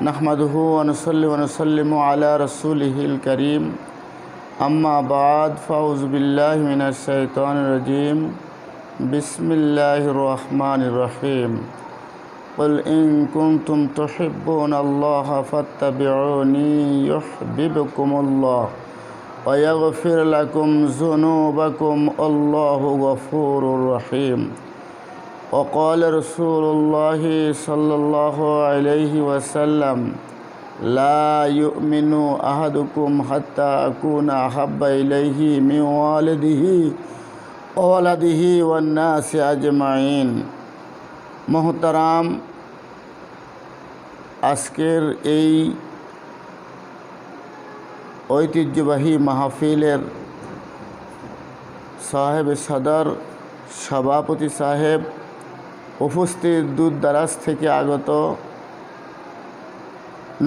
नहमदुहु व नुसल्ली व नुसल्लिमु अला रसूलिहिल करीम अम्मा बाद फ़ाऊज़ु बिल्लाहि मिनश शैतानिर रजीम बिस्मिल्लाहिर रहमानिर रहीम क़ुल इन कुंतुम तुहिब्बूनल्लाह फत्तबिऊनी युहब्बिबकुमुल्लाह व यग़फिर लकुम ज़ुनूबकुम अल्लाहु गफ़ूरुर रहीम। वक़ाल रसूलुल्लाहि सल्लल्लाहु अलैहि वसल्लम ला युमिनु अहदुकुम हत्ता अकूना अहब्बा इलैहि मिन वालिदिहि व वलदिहि वन्नासि अजमाइन। मोहतराम, आजकेर এই ঐতিহ্যবাহী মাহফিলের সাহেব সদর সভাপতি সাহেব, উপস্থিত দূর দারাজ থেকে আগত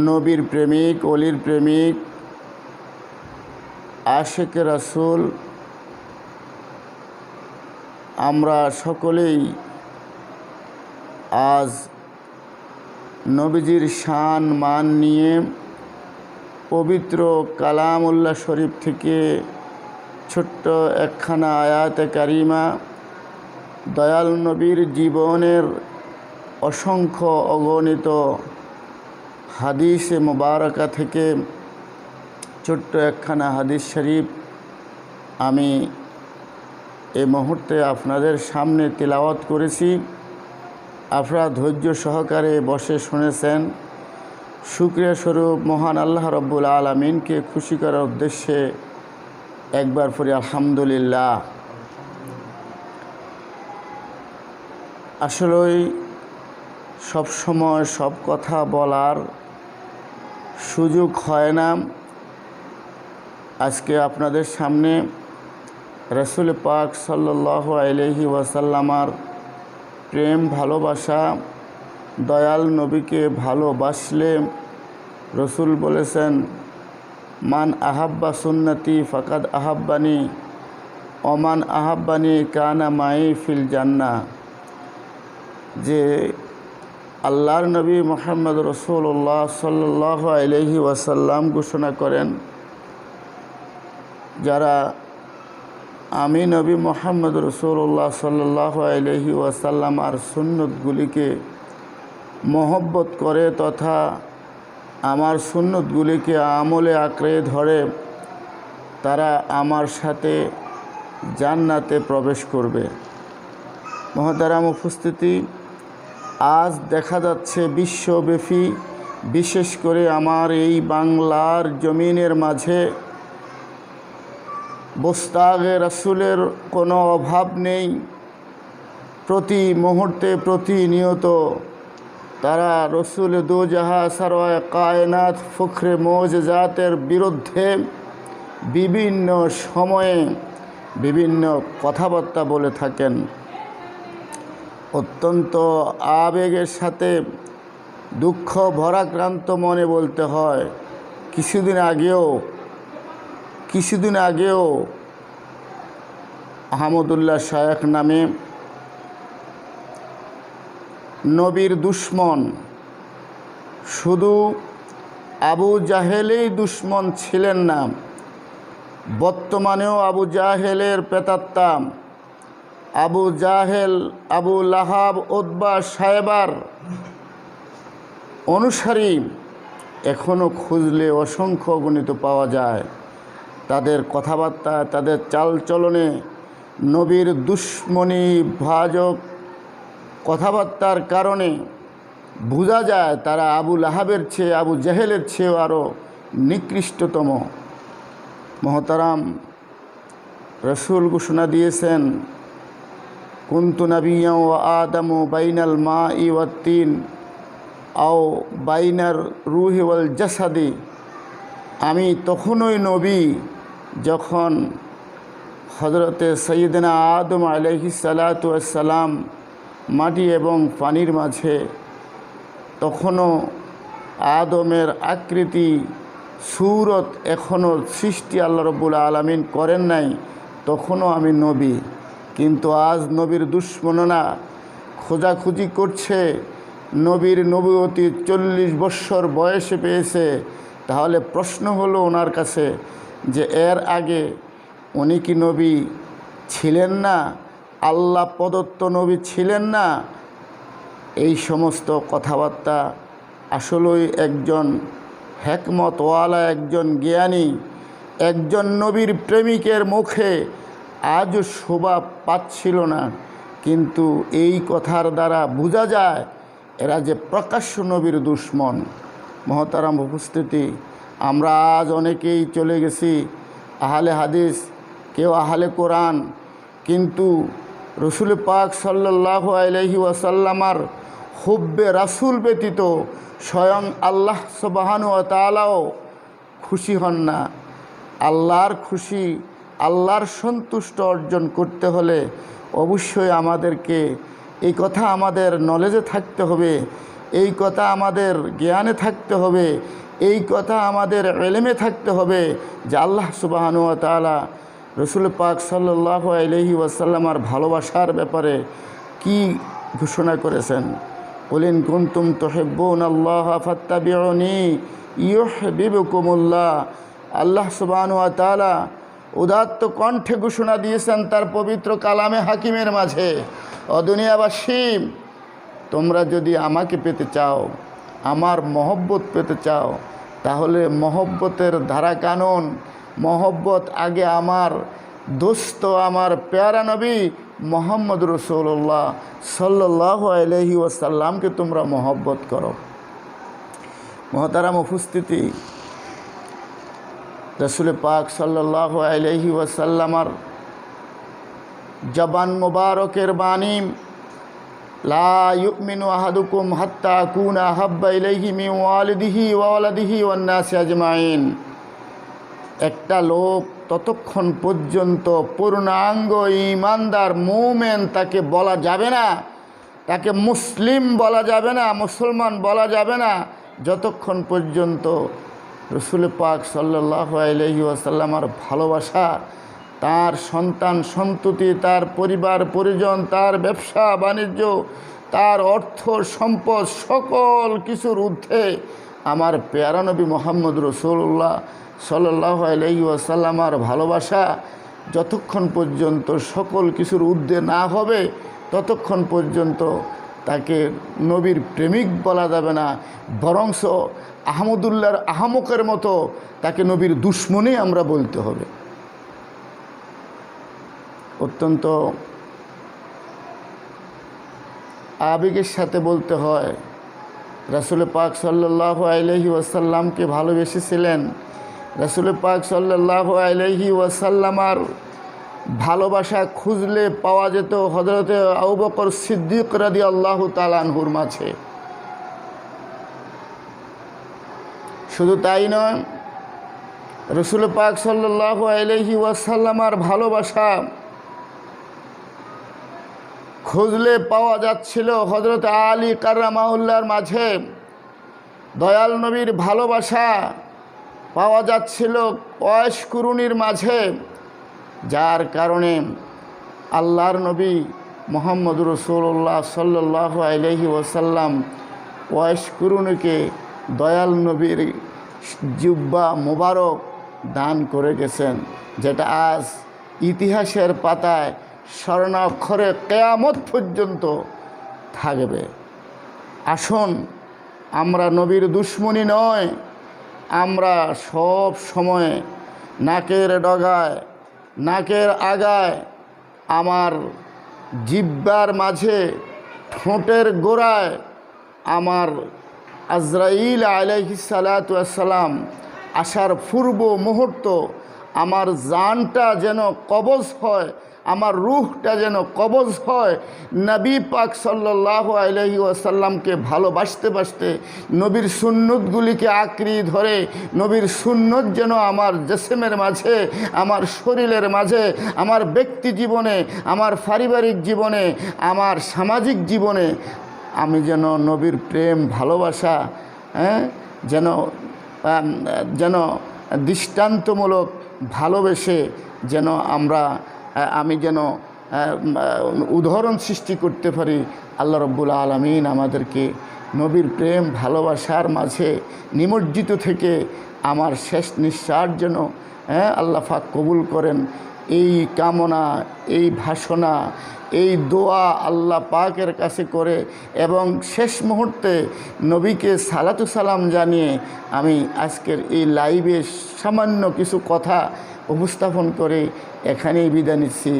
নবীর প্রেমিক, অলির প্রেমিক, আশিকে রাসূল, আমরা সকলেই আজ নবীজির শান মান নিয়ে পবিত্র কালামুল্লাহ শরীফ থেকে ছোট্ট একখানা আয়াতে কারিমা, দয়াল নবীর জীবনের অসংখ্য অগণিত হাদিসে মুবারকা থেকে ছোট্ট একখানা হাদিস শরীফ আমি এই মুহূর্তে আপনাদের সামনে তিলাওয়াত করেছি। আপনারা ধৈর্য সহকারে বসে শুনেছেন। শুকরিয়া স্বরূপ মহান আল্লাহ রব্বুল আলামিনকে খুশি করার উদ্দেশ্যে একবার পড়ি আলহামদুলিল্লাহ। আসলেই সব সময় সব কথা বলার সুযোগ হয় না। আজকে আপনাদের সামনে রাসূল পাক সাল্লাল্লাহু আলাইহি ওয়াসাল্লামার প্রেম ভালোবাসা, দয়াল নবীকে ভালোবাসলে রসুল বলেছেন মান আহাব্বা সুন্নতি ফাকাদ আহাব্বানি ওমান আহাব্বানি কানা মাই ফিল জান্নাহ। যে আল্লাহর নবী মুহাম্মদ রাসূলুল্লাহ সাল্লাল্লাহু আলাইহি ওয়াসাল্লাম ঘোষণা করেন, যারা আমি নবী মুহাম্মদ রাসূলুল্লাহ সাল্লাল্লাহু আলাইহি ওয়াসাল্লাম আর সুন্নতগুলিকে মহব্বত করে তথা আমার সুন্নতগুলিকে আমলে আঁকড়ে ধরে, তারা আমার সাথে জান্নাতে প্রবেশ করবে। মহতারাম উপস্থিতি, আজ দেখা যাচ্ছে বিশ্বব্যাপী, বিশেষ করে আমার এই বাংলার জমিনের মাঝে বস্তাগে রাসূলের কোনো অভাব নেই। প্রতি মুহূর্তে, প্রতিনিয়ত তারা রসুল দোজাহা সারওয়ায়ে কায়নাত ফখরে মোজেজাতের বিরুদ্ধে বিভিন্ন সময়ে বিভিন্ন কথাবার্তা বলে থাকেন। অত্যন্ত আবেগের সাথে দুঃখ ভরাক্রান্ত মনে বলতে হয়, কিছুদিন আগেও আহমদুল্লাহ শায়েখ নামে নবীর দুশ্মন, শুধু আবু জাহেলেই দুশ্মন ছিলেন না, বর্তমানেও আবু জাহেলের প্রেতাত্মা আবু জাহেল, আবু লাহাব, উতবা, সায়বার অনুসারী এখনও খুঁজলে অসংখ্য গণিত পাওয়া যায়। তাদের কথাবার্তা, তাদের চালচলনে নবীর দুশ্মনী ভাজক কথাবার্তার কারণে বোঝা যায় তারা আবু লাহাবের চেয়ে, আবু জাহেলের চেয়েও আরও নিকৃষ্টতম। মহতারাম, রসুল ঘোষণা দিয়েছেন কুনতু নাবিয়্যান ওয়া আদামু বাইনাল মাই ওয়াত তিন আও বাইনার রূহি ওয়াল জাসাদি। আমি তখনই নবী যখন হযরতে সাইয়্যিদনা আদম আলাইহিস সালাতু ওয়াস সালাম মাটি এবং পানির মাঝে, তখনও আদমের আকৃতি সূরত এখনও সৃষ্টি আল্লাহ রাব্বুল আলামিন করেন নাই, তখনও আমি নবী। কিন্তু আজ নবীর দুশ্মনরা খোঁজাখুঁজি করছে নবীর নবুয়তি 40 বৎসর বয়সে পেয়েছে, তাহলে প্রশ্ন হলো ওনার কাছে যে এর আগে উনি কি নবী ছিলেন না? আল্লাহ প্রদত্ত নবী ছিলেন না? এই সমস্ত কথাবার্তা আসলেই একজন হেকমতওয়ালা, একজন জ্ঞানী, একজন নবীর প্রেমিকের মুখে আজও শোভা পাচ্ছিল না। কিন্তু এই কথার দ্বারা বোঝা যায় এরা যে প্রকাশ্য নবীর দুশমন। মহতারাম উপস্থিতি, আমরা আজ অনেকেই চলে গেছি আহলে হাদিস, কেউ আহলে কোরআন, কিন্তু রসুল পাক সাল্লাল্লাহু আলাইহি ওয়াসাল্লামার হুব্বে রাসূল ব্যতীত স্বয়ং আল্লাহ সুবহানাহু ওয়া তাআলাও খুশি হন না। আল্লাহর খুশি, আল্লাহর সন্তুষ্ট অর্জন করতে হলে অবশ্যই আমাদেরকে এই কথা আমাদের নলেজে থাকতে হবে, এই কথা আমাদের জ্ঞানে থাকতে হবে, এই কথা আমাদের ইলমে থাকতে হবে যে আল্লাহ সুবহানাহু ওয়া তাআলা রসুল পাক সাল্লাল্লাহু আলাইহি ওয়াসাল্লামার ভালোবাসার ব্যাপারে কি ঘোষণা করেছেন। কুল ইন কুনতুম তুহিব্বুনাল্লাহ ফাত্তাবিউনি ইউহিব্বুকুমুল্লাহ। আল্লাহ সুবহানাহু ওয়া তাআলা উদাত্ত কণ্ঠে ঘোষণা দিয়েছেন তার পবিত্র কালামে হাকিমের মাঝে, ও দুনিয়াবাসী, তোমরা যদি আমাকে পেতে চাও, আমার মহব্বত পেতে চাও, তাহলে মহব্বতের ধারা কানুন, মহব্বত আগে আমার দোস্ত, আমার প্যারা নবী মুহাম্মদ রাসূলুল্লাহ সাল্লাল্লাহু আলাইহি ওয়াসাল্লামকে তোমরা মহব্বত করো। মহতারাম উপস্থিতি, রসুল পাক সাল্লাল্লাহু আলাইহি ওয়াসাল্লামার জবান মুবারকের বাণী, লা ইউমিনু আহাদুকুম হাত্তা আকুনা আহাব্বা ইলাইহি মিন ওয়ালিদিহি ওয়া ওয়ালাদিহি ওয়ান নাসি আজমাইন। একটা লোক ততক্ষণ পর্যন্ত পূর্ণাঙ্গ ঈমানদার মুমিন তাকে বলা যাবে না, তাকে মুসলিম বলা যাবে না, মুসলমান বলা যাবে না, যতক্ষণ পর্যন্ত রসুল পাক সাল্লাল্লাহু আলাইহি ওয়াসাল্লামার ভালোবাসা, তার সন্তান সন্ততি, তার পরিবার পরিজন, তার ব্যবসা বাণিজ্য, তার অর্থ সম্পদ সকল কিছুর ঊর্ধ্বে আমার প্যারা নবী মুহাম্মদ রাসূলুল্লাহ সাল্লাল্লাহু আলাইহি ওয়াসাল্লামার ভালোবাসা যতক্ষণ পর্যন্ত সকল কিছুর ঊর্ধ্বে না হবে ততক্ষণ পর্যন্ত তাকে নবীর প্রেমিক বলা যাবে না, বরংস আহমদুল্লাহর আহমকের মতো তাকে নবীর দুশমনই আমরা বলতে হবে। অত্যন্ত আবেগের সাথে বলতে হয়, রাসূল পাক সাল্লাল্লাহু আলাইহি ওয়াসাল্লামকে ভালোবেসেছিলেন। রাসূল পাক সাল্লাল্লাহু আলাইহি ওয়াসাল্লামার ভালোবাসা খুঁজলে পাওয়া যেত হযরতে আবু বকর সিদ্দিক রাদিয়াল্লাহু তাআলা আনহুর মাঝে। শুধু তাই নয়, রাসূল পাক সাল্লাল্লাহু আলাইহি ওয়াসাল্লামার ভালোবাসা খুঁজলে পাওয়া যাচ্ছিল হযরত আলী কাররামাহুল্লাহর মাঝে। দয়াল নবীর ভালোবাসা পাওয়া যাচ্ছিল ওয়াইস কুরুনির মাঝে, যার কারণে আল্লাহর নবী মুহাম্মদ রাসূলুল্লাহ সাল্লাল্লাহু আলাইহি ওয়াসাল্লাম ওয়াইস কুরুনিকে দয়াল নবীর জুব্বা মুবারক দান করে গেছেন, যেটা আজ ইতিহাসের পাতায় স্বর্ণাক্ষরে কিয়ামত পর্যন্ত থাকবে। আসুন, আমরা নবীর দুশমনী নয়, আমরা সব সময় নাকের ডগায়, নাকের আগায়, আমার জিহ্বার মাঝে, ঠোঁটের গোড়ায় আমার আজরাইল আলাইহিস সালাতু ওয়াস সালাম আসার পূর্ব মুহূর্ত আমার জানটা যেন কবজ হয়, আমার রূহটা যেন কবজ হয়, নবী পাক সাল্লাল্লাহু আলাইহি ওয়াসাল্লামকে ভালোবাসতে বাসতে নবীর সুন্নতগুলিকে আঁকড়ে ধরে নবীর সুন্নত যেন আমার জিসমের মাঝে, আমার শরীরের মাঝে, আমার ব্যক্তি জীবনে, আমার পারিবারিক জীবনে, আমার সামাজিক জীবনে আমি যেন নবীর প্রেম ভালোবাসা যেন দৃষ্টান্তমূলক ভালোবেসে যেন আমি যেন উদাহরণ সৃষ্টি করতে পারি, আল্লাহ রব্বুল আলামিন আমাদেরকে নবীর প্রেম ভালোবাসার মাঝে নিমজ্জিত থেকে আমার শেষ নিঃশ্বাস যেন আল্লাহ পাক কবুল করেন, এই কামনা, এই ভাষণা, এই দোয়া আল্লাহ পাকের কাছে করে এবং শেষ মুহূর্তে নবীকে সালাতু সালাম জানিয়ে আমি আজকের এই লাইভে সামান্য কিছু কথা উপস্থাপন করে এখানেই বিদায় নিচ্ছি।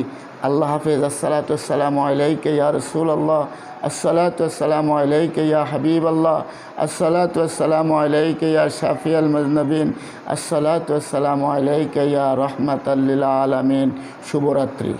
আল্লাহ হাফেজ। আসসালাতু আসসালামু আলাইকা ইয়া রাসূলুল্লাহ, আসসালাতু আসসালামু আলাইকা ইয়া হাবিবাল্লাহ, আসসালাতু আসসালামু আলাইকা ইয়া শাফিয়াল মুযনিবিন, আসসালাতু আসসালামু আলাইকা ইয়া রাহমাতাল লিল আলামিন। শুভরাত্রি।